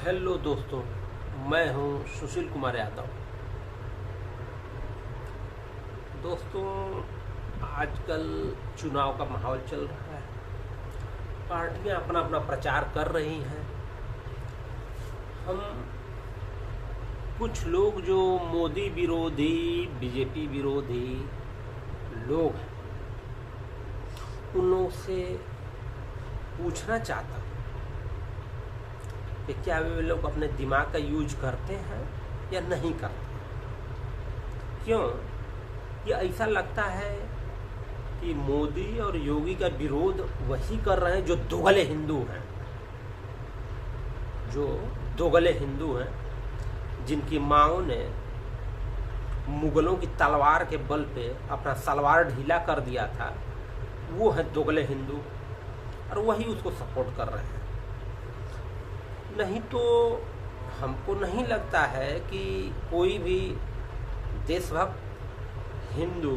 Hello दोस्तों, मैं हूं सुशील कुमार यादव। दोस्तों, आजकल चुनाव का माहौल चल रहा है। पार्टियां अपना अपना प्रचार कर रही हैं। हम कुछ लोग जो मोदी विरोधी, बीजेपी विरोधी लोग हैं, उन लोगों से पूछना चाहता हूं कि क्या वे लोग अपने दिमाग का यूज करते हैं या नहीं करते। क्यों ये ऐसा लगता है कि मोदी और योगी का विरोध वही कर रहे हैं जो दोगले हिंदू हैं, जिनकी माओं ने मुगलों की तलवार के बल पे अपना सलवार ढीला कर दिया था। वो है दोगले हिंदू और वही उसको सपोर्ट कर रहे हैं। नहीं तो हमको नहीं लगता है कि कोई भी देशभक्त हिंदू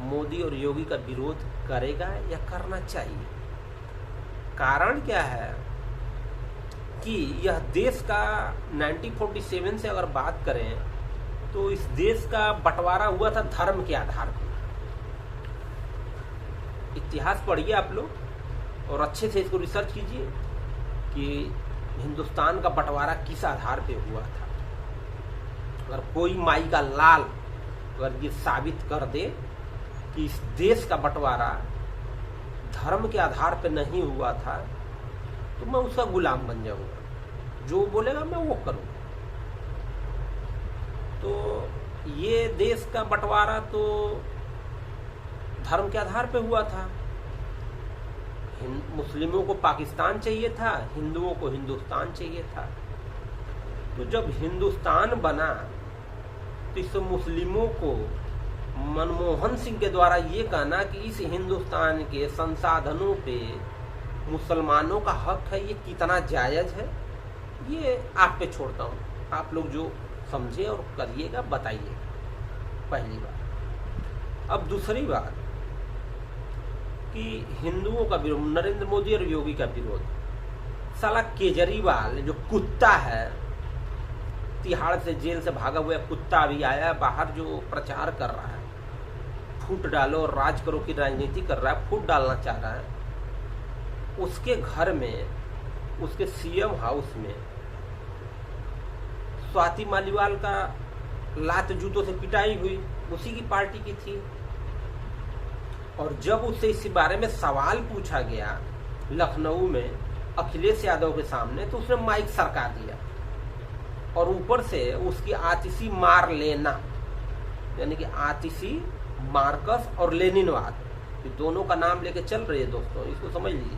मोदी और योगी का विरोध करेगा या करना चाहिए। कारण क्या है कि यह देश का 1947 से अगर बात करें तो इस देश का बंटवारा हुआ था धर्म के आधार पर। इतिहास पढ़िए आप लोग और अच्छे से इसको रिसर्च कीजिए कि हिंदुस्तान का बंटवारा किस आधार पे हुआ था। अगर कोई माई का लाल अगर ये साबित कर दे कि इस देश का बंटवारा धर्म के आधार पे नहीं हुआ था तो मैं उसका गुलाम बन जाऊंगा। जो बोलेगा मैं वो करूंगा। तो ये देश का बंटवारा तो धर्म के आधार पे हुआ था। मुस्लिमों को पाकिस्तान चाहिए था, हिंदुओं को हिंदुस्तान चाहिए था। तो जब हिंदुस्तान बना तो इस मुस्लिमों को मनमोहन सिंह के द्वारा ये कहना कि इस हिंदुस्तान के संसाधनों पे मुसलमानों का हक है, ये कितना जायज है, ये आप पे छोड़ता हूँ। आप लोग जो समझे और करिएगा बताइएगा। पहली बात। अब दूसरी बात कि हिंदुओं का विरोध, नरेंद्र मोदी और योगी का विरोध। साला केजरीवाल जो कुत्ता है, तिहाड़ से जेल से भागा हुआ कुत्ता अभी आया बाहर, जो प्रचार कर रहा है फूट डालो और राज करो की राजनीति कर रहा है, फूट डालना चाह रहा है। उसके घर में, उसके सीएम हाउस में स्वाति मालीवाल का लात जूतों से पिटाई हुई, उसी की पार्टी की थी। और जब उससे इस बारे में सवाल पूछा गया लखनऊ में अखिलेश यादव के सामने, तो उसने माइक सरका दिया और ऊपर से उसकी आतिशी मार लेना, यानी कि आतिशी मार्कस और लेनिनवाद, ये दोनों का नाम लेके चल रही है दोस्तों, इसको समझ लीजिए।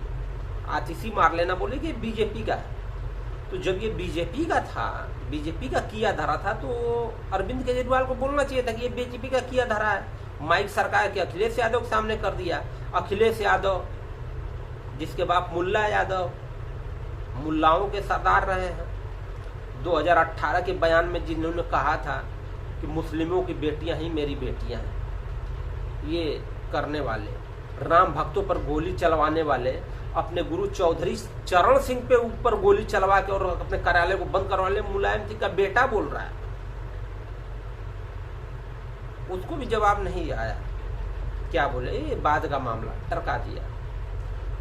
आतिशी मार लेना बोले कि बीजेपी का है। तो जब ये बीजेपी का था, बीजेपी का किया धरा था, तो अरविंद केजरीवाल को बोलना चाहिए था कि ये बीजेपी का किया धरा है। माइक सरकार के अखिलेश यादव के सामने कर दिया। अखिलेश यादव जिसके बाप मुल्ला यादव मुल्लाओं के सरदार रहे हैं, 2018 के बयान में जिन्होंने कहा था कि मुस्लिमों की बेटियां ही मेरी बेटियां हैं, ये करने वाले, राम भक्तों पर गोली चलवाने वाले, अपने गुरु चौधरी चरण सिंह पे ऊपर गोली चलवा के और अपने कार्यालय को बंद करवा ले, मुलायम सिंह का बेटा बोल रहा है। उसको भी जवाब नहीं आया। क्या बोले, ये बाद का मामला टरका दिया।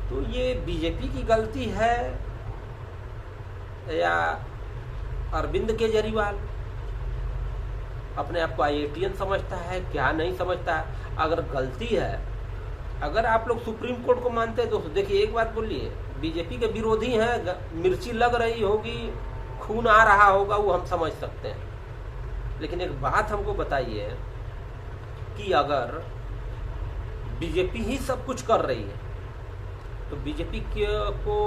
तो ये बीजेपी की गलती है या अरविंद केजरीवाल अपने आप को आईएटीएन समझता है, क्या नहीं समझता है। अगर गलती है, अगर आप लोग सुप्रीम कोर्ट को मानते हैं दोस्तों, देखिए एक बात बोलिए, बीजेपी के विरोधी हैं, मिर्ची लग रही होगी, खून आ रहा होगा, वो हम समझ सकते हैं। लेकिन एक बात हमको बताइए कि अगर बीजेपी ही सब कुछ कर रही है तो बीजेपी को,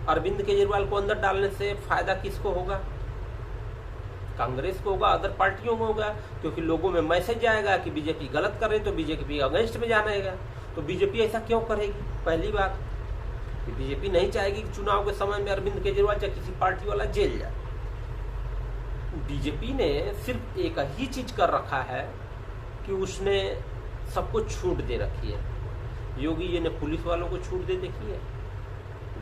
अरविंद केजरीवाल को अंदर डालने से फायदा किसको होगा? कांग्रेस को होगा, अदर पार्टियों को होगा, क्योंकि लोगों में मैसेज जाएगा कि बीजेपी गलत कर रही है तो बीजेपी अगेंस्ट में जाना है। तो बीजेपी ऐसा क्यों करेगी? पहली बात कि बीजेपी नहीं चाहेगी कि चुनाव के समय में अरविंद केजरीवाल या किसी पार्टी वाला जेल जाए। बीजेपी ने सिर्फ एक ही चीज कर रखा है कि उसने सबको छूट दे रखी है। योगी जी ने पुलिस वालों को छूट दे देखी है,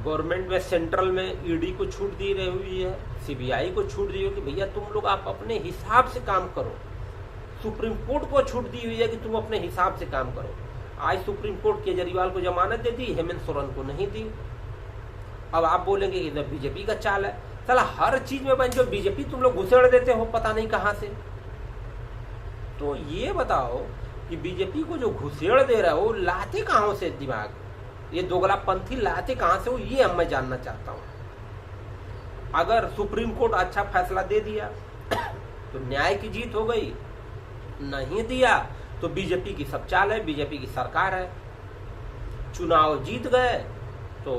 गवर्नमेंट में सेंट्रल में ईडी को छूट दी रही हुई है, सीबीआई को छूट दी हुई है कि भैया तुम लोग आप अपने हिसाब से काम करो। सुप्रीम कोर्ट को छूट दी हुई है कि तुम अपने हिसाब से काम करो। आज सुप्रीम कोर्ट केजरीवाल को जमानत दे दी, हेमंत सोरेन को नहीं दी। अब आप बोलेंगे कि इधर बीजेपी का चाल है। चला हर चीज में बन जो बीजेपी तुम लोग घुसेड़ देते हो पता नहीं कहां से। तो ये बताओ कि बीजेपी को जो घुसेड़ दे रहे हो लाते कहां से दिमाग, ये दोगलापंथी लाते कहां से हो, ये अब मैं जानना चाहता हूं। अगर सुप्रीम कोर्ट अच्छा फैसला दे दिया तो न्याय की जीत हो गई, नहीं दिया तो बीजेपी की सब चाल है, बीजेपी की सरकार है। चुनाव जीत गए तो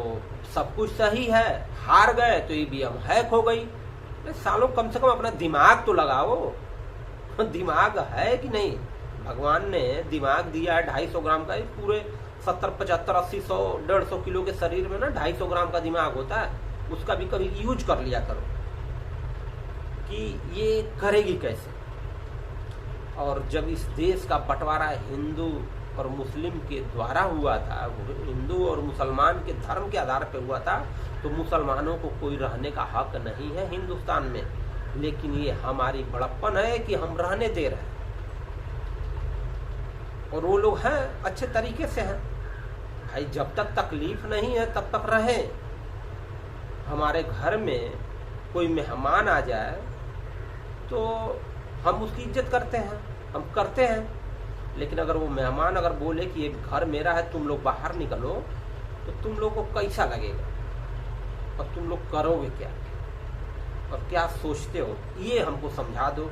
सब कुछ सही है, हार गए तो ईवीएम हैक हो गई। सालों कम से कम अपना दिमाग तो लगाओ, दिमाग है कि नहीं। भगवान ने दिमाग दिया है 250 ग्राम का, पूरे 70, 75, 80, 100, 150 किलो के शरीर में ना 250 ग्राम का दिमाग होता है, उसका भी कभी यूज कर लिया करो कि ये करेगी कैसे। और जब इस देश का बंटवारा हिंदू और मुस्लिम के द्वारा हुआ था, हिंदू और मुसलमान के धर्म के आधार पर हुआ था, तो मुसलमानों को कोई रहने का हक नहीं है हिंदुस्तान में। लेकिन ये हमारी बड़प्पन है कि हम रहने दे रहे हैं, और वो लोग हैं अच्छे तरीके से हैं। भाई जब तक तकलीफ नहीं है तब तक रहे। हमारे घर में कोई मेहमान आ जाए तो हम उसकी इज्जत करते हैं, हम करते हैं। लेकिन अगर वो मेहमान अगर बोले कि ये घर मेरा है, तुम लोग बाहर निकलो, तो तुम लोग को कैसा लगेगा और तुम लोग करोगे क्या और क्या सोचते हो, ये हमको समझा दो।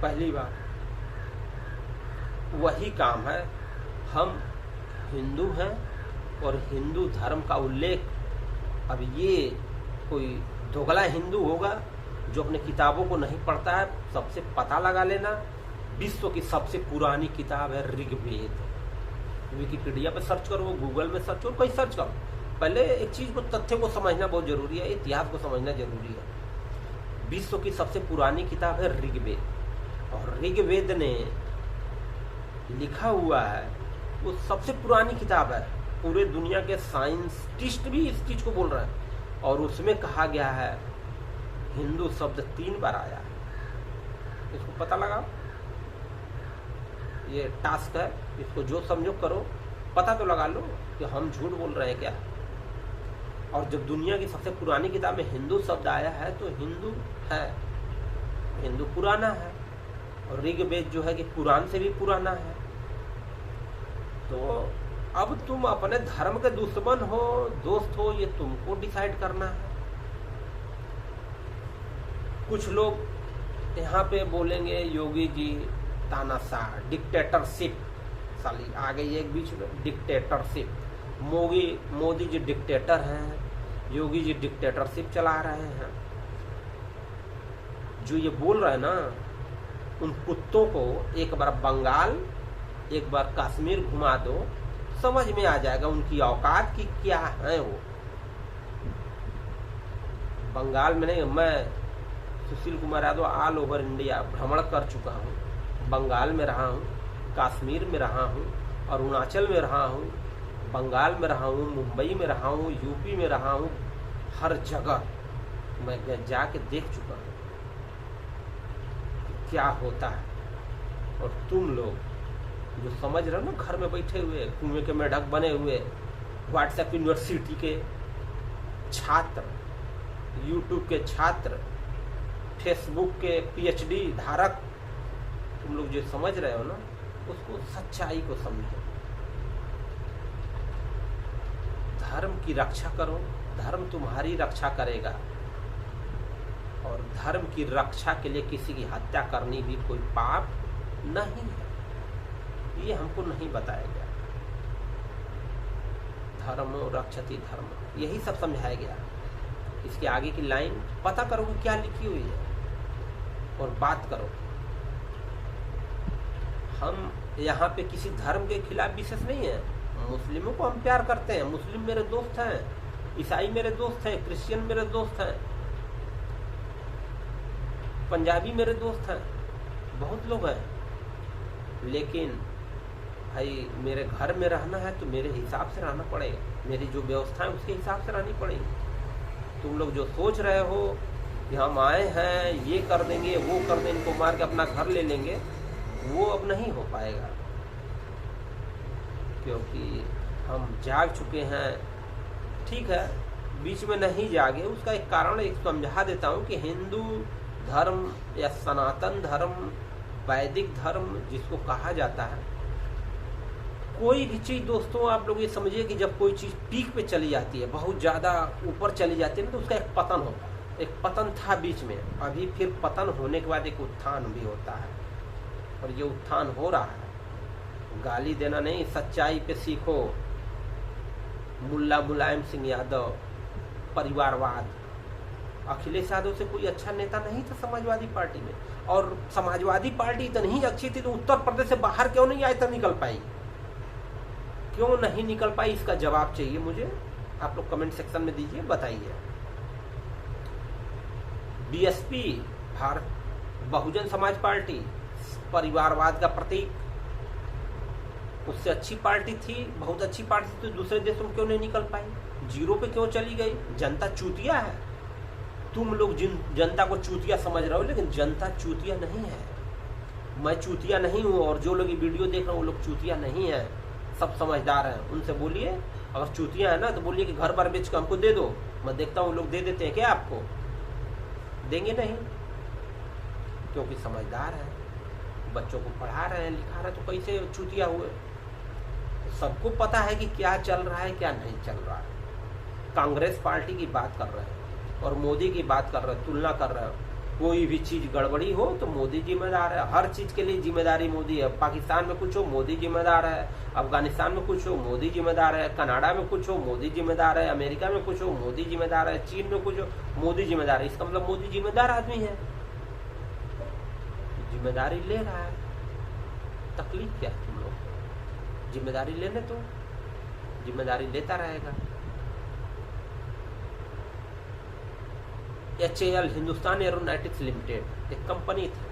पहली बात वही काम है, हम हिंदू हैं और हिंदू धर्म का उल्लेख, अब ये कोई दोगला हिंदू होगा जो अपने किताबों को नहीं पढ़ता है। सबसे पता लगा लेना, विश्व की सबसे पुरानी किताब है ऋग्वेद। विकिपीडिया पे सर्च करो, गूगल में सर्च करो, कहीं सर्च करो। पहले एक चीज को, तथ्य को समझना बहुत जरूरी है, इतिहास को समझना जरूरी है। विश्व की सबसे पुरानी किताब है ऋग्वेद, और ऋग्वेद ने लिखा हुआ है, वो सबसे पुरानी किताब है। पूरे दुनिया के साइंटिस्ट भी इस चीज को बोल रहे हैं। और उसमें कहा गया है हिंदू शब्द 3 बार आया है। इसको पता लगाओ, ये टास्क है, इसको जो समझो करो, पता तो लगा लो कि हम झूठ बोल रहे हैं क्या। और जब दुनिया की सबसे पुरानी किताब में हिंदू शब्द आया है तो हिंदू है, हिंदू पुराना है। और ऋग्वेद जो है कि पुराण से भी पुराना है। तो अब तुम अपने धर्म के दुश्मन हो, दोस्त हो, ये तुमको डिसाइड करना है। कुछ लोग यहाँ पे बोलेंगे योगी जी तानाशाह, डिक्टेटरशिप, साली आ गई एक बीच में डिक्टेटरशिप। मोदी जी डिक्टेटर हैं, योगी जी डिक्टेटरशिप चला रहे हैं। जो ये बोल रहे हैं ना, उन कुत्तों को एक बार बंगाल, एक बार कश्मीर घुमा दो, समझ में आ जाएगा उनकी औकात की क्या है। वो बंगाल में नहीं, मैं Sushil Kumar Yadav all over India भ्रमण कर चुका हूँ। बंगाल में रहा हूँ, कश्मीर में रहा हूँ, अरुणाचल में रहा हूँ, बंगाल में रहा हूँ, मुंबई में रहा हूँ, यूपी में रहा हूँ। हर जगह मैं जाके देख चुका हूँ क्या होता है। और तुम लोग जो समझ रहे हो ना, घर में बैठे हुए, कुएं के मेढक बने हुए, व्हाट्सएप यूनिवर्सिटी के छात्र, यूट्यूब के छात्र, फेसबुक के पीएचडी धारक, तुम लोग जो समझ रहे हो ना, उसको सच्चाई को समझो। धर्म की रक्षा करो, धर्म तुम्हारी रक्षा करेगा। और धर्म की रक्षा के लिए किसी की हत्या करनी भी कोई पाप नहीं है, ये हमको नहीं बताया गया। धर्मो रक्षति धर्म, यही सब समझाया गया। इसके आगे की लाइन पता करो कि क्या लिखी हुई है और बात करो। हम यहाँ पे किसी धर्म के खिलाफ विशेष नहीं है। मुस्लिमों को हम प्यार करते हैं, मुस्लिम मेरे दोस्त हैं, ईसाई मेरे दोस्त हैं, क्रिश्चियन मेरे दोस्त हैं, पंजाबी मेरे दोस्त हैं, बहुत लोग हैं। लेकिन भाई मेरे घर में रहना है तो मेरे हिसाब से रहना पड़ेगा, मेरी जो व्यवस्था है उसके हिसाब से रहनी पड़ेगी। तुम लोग जो सोच रहे हो कि हम आए हैं ये कर देंगे वो कर देंगे, इनको मार के अपना घर ले लेंगे, वो अब नहीं हो पाएगा, क्योंकि हम जाग चुके हैं। ठीक है, बीच में नहीं जागे, उसका एक कारण एक समझा देता हूँ कि हिंदू धर्म या सनातन धर्म, वैदिक धर्म जिसको कहा जाता है, कोई भी चीज दोस्तों आप लोग ये समझिए कि जब कोई चीज पीक पे चली जाती है, बहुत ज्यादा ऊपर चली जाती है, तो उसका एक पतन होता है। एक पतन था बीच में, अभी फिर पतन होने के बाद एक उत्थान भी होता है, और ये उत्थान हो रहा है। गाली देना नहीं, सच्चाई पे सीखो। मुल्ला मुलायम सिंह यादव, परिवारवाद, अखिलेश यादव से कोई अच्छा नेता नहीं था समाजवादी पार्टी में, और समाजवादी पार्टी इतनी ही अच्छी थी तो उत्तर प्रदेश से बाहर क्यों नहीं आई तक निकल पाई, क्यों नहीं निकल पाई, इसका जवाब चाहिए मुझे। आप लोग कमेंट सेक्शन में दीजिए, बताइए। बीएसपी, भारत बहुजन समाज पार्टी, परिवारवाद का प्रतीक, उससे अच्छी पार्टी थी, बहुत अच्छी पार्टी थी, तो दूसरे देशों में क्यों नहीं निकल पाई, जीरो पे क्यों चली गई? जनता चूतिया है। तुम लोग जिन जनता को चूतिया समझ रहे हो, लेकिन जनता चूतिया नहीं है। मैं चूतिया नहीं हूँ, और जो लोग ये वीडियो देख रहे हैं वो लोग चूतिया नहीं है, सब समझदार हैं। उनसे बोलिए, अगर चूतिया है ना तो बोलिए कि घर बार बेच के हमको दे दो, मैं देखता हूँ लोग दे देते हैं क्या आपको? देंगे नहीं, क्योंकि समझदार है, बच्चों को पढ़ा रहे हैं, लिखा रहे हैं, तो कैसे चूतिया हुए? सबको पता है कि क्या चल रहा है क्या नहीं चल रहा है। कांग्रेस पार्टी की बात कर रहे हैं और मोदी की बात कर रहे हैं, तुलना कर रहे हैं। कोई भी चीज गड़बड़ी हो तो मोदी जिम्मेदार है, हर चीज के लिए जिम्मेदारी मोदी है। पाकिस्तान में कुछ हो मोदी जिम्मेदार है, अफगानिस्तान में कुछ हो मोदी जिम्मेदार है, कनाडा में कुछ हो मोदी जिम्मेदार है, अमेरिका में कुछ हो मोदी जिम्मेदार है, चीन में कुछ हो मोदी जिम्मेदार है। इसका मतलब मोदी जिम्मेदार आदमी है, जिम्मेदारी ले रहा है। तकलीफ क्या है तुम लोग को? जिम्मेदारी लेने तो जिम्मेदारी लेता रहेगा। HAL, हिंदुस्तान एरोनॉटिक्स लिमिटेड, एक कंपनी थी,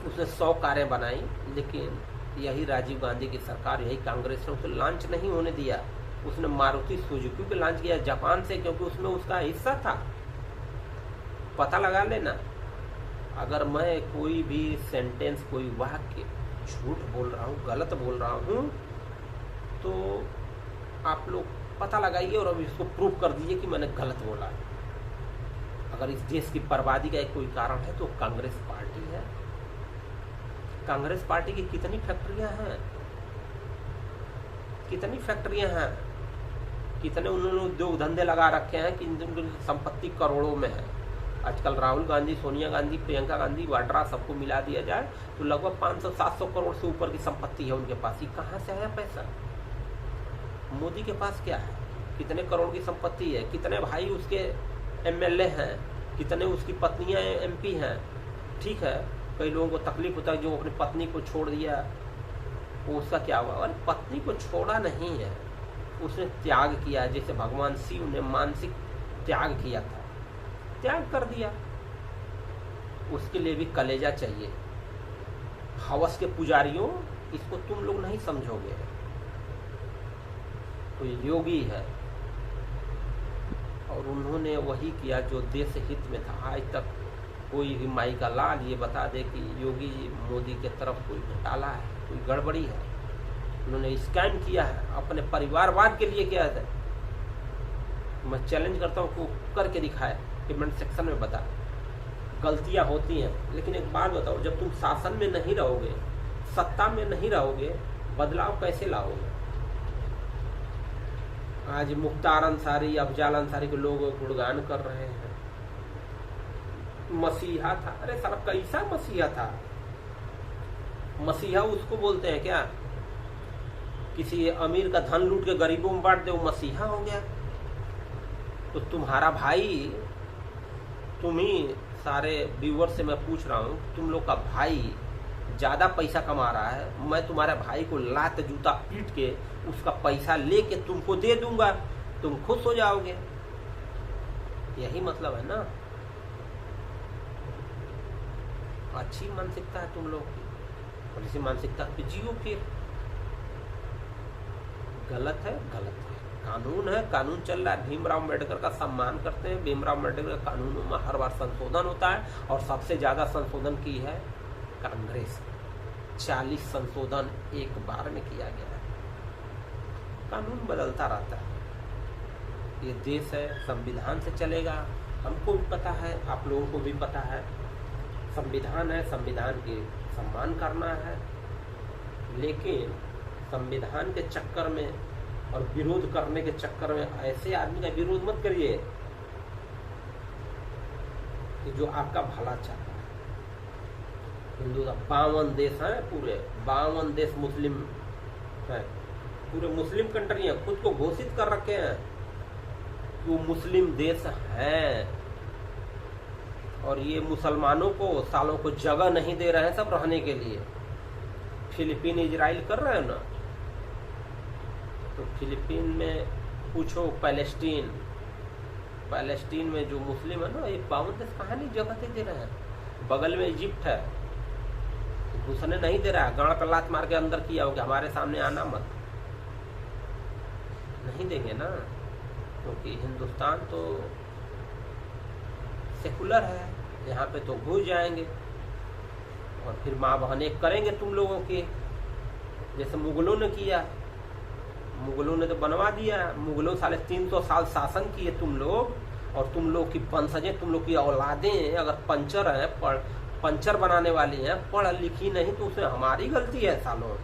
उसने 100 कारें बनाई, लेकिन यही राजीव गांधी की सरकार, यही कांग्रेस ने उसे लॉन्च नहीं होने दिया। उसने मारुति सुजुकी को लॉन्च किया जापान से, क्योंकि उसमें उसका हिस्सा था। पता लगा लेना, अगर मैं कोई भी सेंटेंस, कोई वाक्य झूठ बोल रहा हूँ, गलत बोल रहा हूँ, तो आप लोग पता लगाइए और अब इसको प्रूव कर दीजिए कि मैंने गलत बोला। अगर इस देश की बर्बादी का एक कोई कारण है तो कांग्रेस पार्टी है। कांग्रेस पार्टी की कितनी फैक्ट्रियां हैं, कितनी फैक्ट्रियां हैं, कितने उन्होंने उद्योग धंधे लगा रखे हैं कि उनकी संपत्ति करोड़ों में है। आजकल राहुल गांधी, सोनिया गांधी, प्रियंका गांधी, वाड्रा सबको मिला दिया जाए तो लगभग 500-700 करोड़ से ऊपर की संपत्ति है उनके पास। ये कहाँ से आया पैसा? मोदी के पास क्या है? कितने करोड़ की संपत्ति है, कितने भाई उसके MLA हैं, कितने उसकी पत्नियां MP हैं। ठीक है, कई लोगों को तकलीफ होता है जो अपनी पत्नी को छोड़ दिया, वो उसका क्या हुआ? और पत्नी को छोड़ा नहीं है, उसने त्याग किया, जैसे भगवान शिव ने मानसिक त्याग किया था, त्याग कर दिया। उसके लिए भी कलेजा चाहिए। हवस के पुजारियों, इसको तुम लोग नहीं समझोगे। कोई योगी है और उन्होंने वही किया जो देश हित में था। आज तक कोई भी माई का लाल ये बता दे कि योगी मोदी के तरफ कोई घोटाला है, कोई गड़बड़ी है। उन्होंने स्कैम किया है, अपने परिवारवाद के लिए किया है। मैं चैलेंज करता हूँ को करके दिखाए, कमेंट सेक्शन में बता। गलतियां होती हैं, लेकिन एक बात बताओ, जब तुम शासन में नहीं रहोगे, सत्ता में नहीं रहोगे, बदलाव कैसे लाओगे? आज मुख्तार अंसारी, अफजाल अंसारी के लोग गुणगान कर रहे हैं। मसीहा था, अरे साला कैसा मसीहा था? मसीहा उसको बोलते हैं क्या? किसी अमीर का धन लूट के गरीबों में बांट दे, वो मसीहा हो गया? तो तुम्हारा भाई, तुम ही सारे व्यूअर से मैं पूछ रहा हूँ, तुम लोग का भाई ज्यादा पैसा कमा रहा है, मैं तुम्हारे भाई को लात जूता पीट के उसका पैसा लेके तुमको दे दूंगा, तुम खुश हो जाओगे। यही मतलब है ना। अच्छी मानसिकता है तुम लोग की, और इसी मानसिकता पे जियो फिर। गलत है, गलत है। कानून है, कानून चल रहा है। भीमराव अम्बेडकर का सम्मान करते हैं। भीमराव अम्बेडकर के कानूनों में हर बार संशोधन होता है और सबसे ज्यादा संशोधन की है कांग्रेस। 40 संशोधन एक बार में किया गया है। कानून बदलता रहता है। ये देश है, संविधान से चलेगा। हमको भी पता है, आप लोगों को भी पता है। संविधान है, संविधान के सम्मान करना है, लेकिन संविधान के चक्कर में और विरोध करने के चक्कर में ऐसे आदमी का विरोध मत करिए कि जो आपका भला चाहता है। हिंदू का 52 देश है, पूरे 52 देश मुस्लिम है, पूरे मुस्लिम कंट्री है, खुद को घोषित कर रखे हैं कि वो मुस्लिम देश है। और ये मुसलमानों को सालों को जगह नहीं दे रहे हैं सब रहने के लिए। फिलीपीन इजराइल कर रहे हैं ना, तो फिलीपीन में पूछो, पैलेस्टीन में जो मुस्लिम है ना, ये 52 देश कहाँ नहीं जगह दे रहे हैं। बगल में इजिप्ट है, घुसने नहीं दे रहा है, गाड़ पर लात मार के अंदर किया हो कि हमारे सामने आना मत, नहीं देंगे ना, क्योंकि हिंदुस्तान तो सेकुलर है, यहाँ पे तो घुस जाएंगे और फिर माँ बहने करेंगे तुम लोगों की, जैसे मुगलों ने किया। मुगलों ने तो बनवा दिया। मुगलों साले 300 साल शासन किए तुम लोग, और तुम लोग की वंशजें, तुम लोग की औलादें अगर पंचर है, पंचर बनाने वाली हैं, पढ़ लिखी नहीं, तो उसमें हमारी गलती है सालों।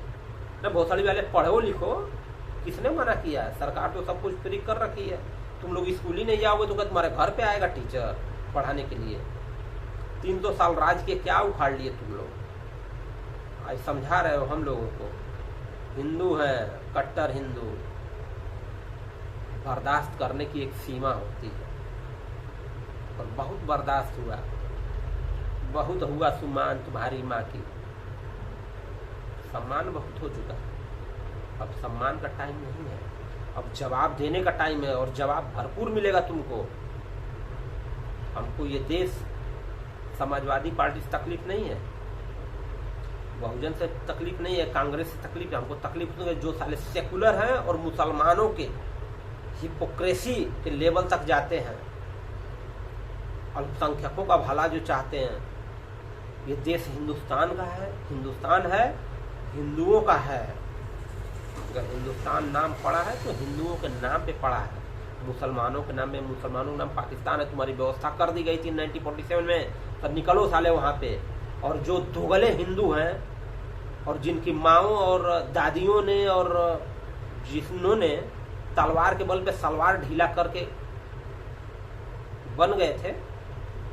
न भोसड़ी वाले पढ़ो लिखो, किसने मना किया है? सरकार तो सब कुछ फ्री कर रखी है। तुम लोग स्कूल ही नहीं जाओगे तो क्या तुम्हारे घर पे आएगा टीचर पढ़ाने के लिए? 300 साल राज के क्या उखाड़ लिए तुम लोग? आज समझा रहे हो हम लोगों को। हिंदू है, कट्टर हिंदू, बर्दाश्त करने की एक सीमा होती है, और बहुत बर्दाश्त हुआ, बहुत हुआ सुमान तुम्हारी माँ की। सम्मान बहुत हो चुका है, अब सम्मान का टाइम नहीं है, अब जवाब देने का टाइम है, और जवाब भरपूर मिलेगा तुमको। हमको ये देश समाजवादी पार्टी से तकलीफ नहीं है, बहुजन से तकलीफ नहीं है, कांग्रेस से तकलीफ है। हमको तकलीफ नहीं है जो साले सेकुलर हैं और मुसलमानों के हिपोक्रेसी के लेवल तक जाते हैं, अल्पसंख्यकों का भला जो चाहते हैं। ये देश हिंदुस्तान का है, हिंदुस्तान है, हिंदुओं का है। अगर हिंदुस्तान नाम पड़ा है तो हिंदुओं के नाम पे पड़ा है, मुसलमानों के नाम में, मुसलमानों के नाम पाकिस्तान है। तुम्हारी व्यवस्था कर दी गई थी 1947 में, तब निकलो साले वहां पे। और जो दोगले हिंदू हैं और जिनकी माओं और दादियों ने और जिन्होंने तलवार के बल पे सलवार ढीला करके बन गए थे,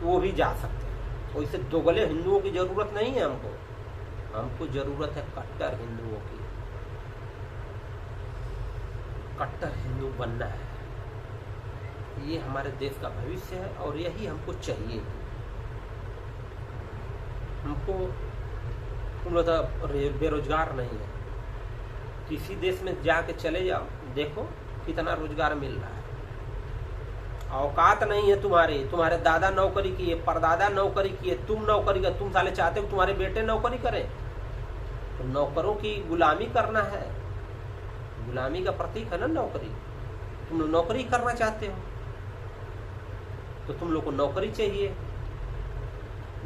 वो भी जा सकते हैं। वैसे दोगले हिंदुओं की जरूरत नहीं है हमको, हमको जरूरत है कट्टर हिंदुओं की। कट्टर हिंदू बनना है, ये हमारे देश का भविष्य है और यही हमको चाहिए। हमको, तुम लोग तो बेरोजगार नहीं है, किसी देश में जाके चले जाओ, देखो कितना रोजगार मिल रहा है। औकात नहीं है तुम्हारी, तुम्हारे दादा नौकरी किए, परदादा नौकरी किए, तुम नौकरी कर, तुम साले चाहते हो तुम्हारे बेटे नौकरी करें? तो नौकरों की गुलामी करना है, गुलामी का प्रतीक है ना नौकरी। तुम लोग नौकरी करना चाहते हो तो तुम लोग को नौकरी चाहिए।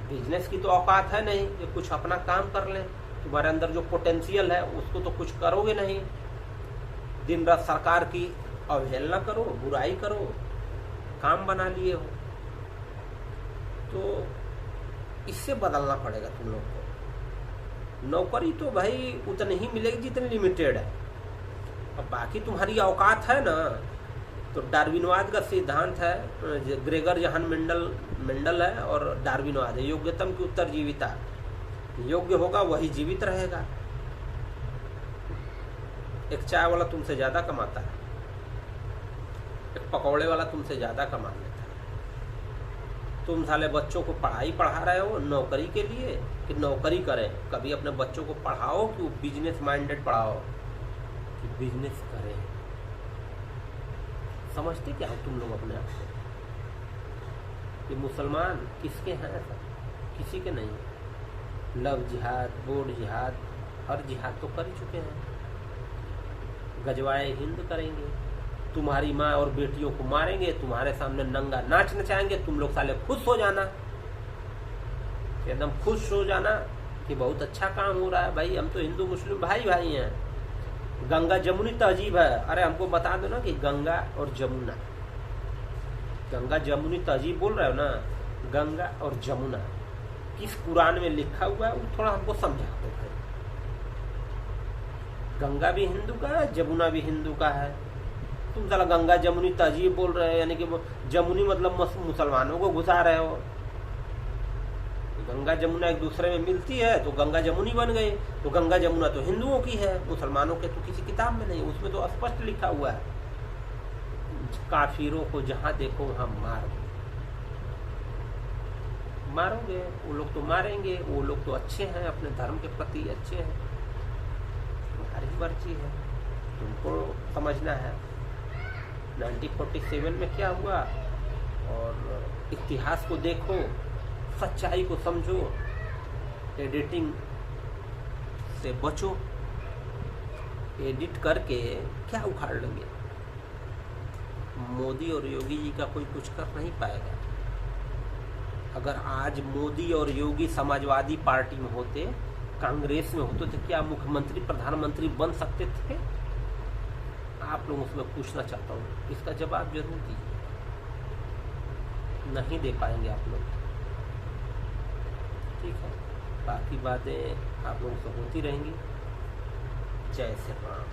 बिजनेस की तो औकात है नहीं कि कुछ अपना काम कर लें। तुम्हारे अंदर जो पोटेंशियल है उसको तो कुछ करोगे नहीं, दिन रात सरकार की अवहेलना करो, बुराई करो, काम बना लिए हो। तो इससे बदलना पड़ेगा तुम लोग को। नौकरी तो भाई उतनी ही मिलेगी जितनी लिमिटेड है, अब बाकी तुम्हारी औकात है ना। तो डार्विनवाद का सिद्धांत है, ग्रेगर जहान मेंडल है, और डार्विनवाद है, योग्यतम की उत्तरजीविता। योग्य होगा वही जीवित रहेगा। एक चाय वाला तुमसे ज्यादा कमाता है, एक पकौड़े वाला तुमसे ज्यादा कमा लेता है। तुम साले बच्चों को पढ़ाई पढ़ा रहे हो नौकरी के लिए कि नौकरी करें? कभी अपने बच्चों को पढ़ाओ कि बिजनेस माइंडेड पढ़ाओ कि बिजनेस करें। समझते क्या हो तुम लोग अपने आप को? ये मुसलमान किसके हैं? ऐसा किसी के नहीं। लव जिहाद, बोर्ड जिहाद, हर जिहाद तो कर ही चुके हैं। गजवाए हिंद करेंगे, तुम्हारी माँ और बेटियों को मारेंगे, तुम्हारे सामने नंगा नाच नचाएंगे, तुम लोग साले खुश हो जाना, एकदम खुश हो जाना कि बहुत अच्छा काम हो रहा है। भाई हम तो हिंदू मुस्लिम भाई भाई हैं, गंगा जमुनी तहजीब है। अरे हमको बता दो ना कि गंगा और जमुना, गंगा जमुनी तहजीब बोल रहे हो ना, गंगा और जमुना किस कुरान में लिखा हुआ है वो थोड़ा हमको समझा दो भाई। गंगा भी हिंदू का है, जमुना भी हिंदू का है, तुम साला गंगा जमुनी तहजीब बोल रहे हो, यानी कि जमुनी मतलब मुसलमानों को घुसा रहे हो। गंगा जमुना एक दूसरे में मिलती है तो गंगा जमुनी बन गई, तो गंगा जमुना तो हिंदुओं की है, मुसलमानों के तो किसी किताब में नहीं, उसमें तो स्पष्ट लिखा हुआ है काफिरों को जहां देखो वहां मारोगे। वो लोग तो मारेंगे, वो लोग तो अच्छे हैं, अपने धर्म के प्रति अच्छे हैं, तुम्हारी मर्जी है, तुमको समझना है 1947 में क्या हुआ, और इतिहास को देखो, सच्चाई को समझो, एडिटिंग से बचो। एडिट करके क्या उखाड़ लेंगे? मोदी और योगी जी का कोई कुछ कर नहीं पाएगा। अगर आज मोदी और योगी समाजवादी पार्टी में होते, कांग्रेस में होते, तो क्या मुख्यमंत्री प्रधानमंत्री बन सकते थे? आप लोगों से मैं पूछना चाहता हूँ, इसका जवाब जरूर दीजिए। नहीं दे पाएंगे आप लोग, ठीक है। बाकी बातें आप लोगों से होती रहेंगी। जय श्री राम।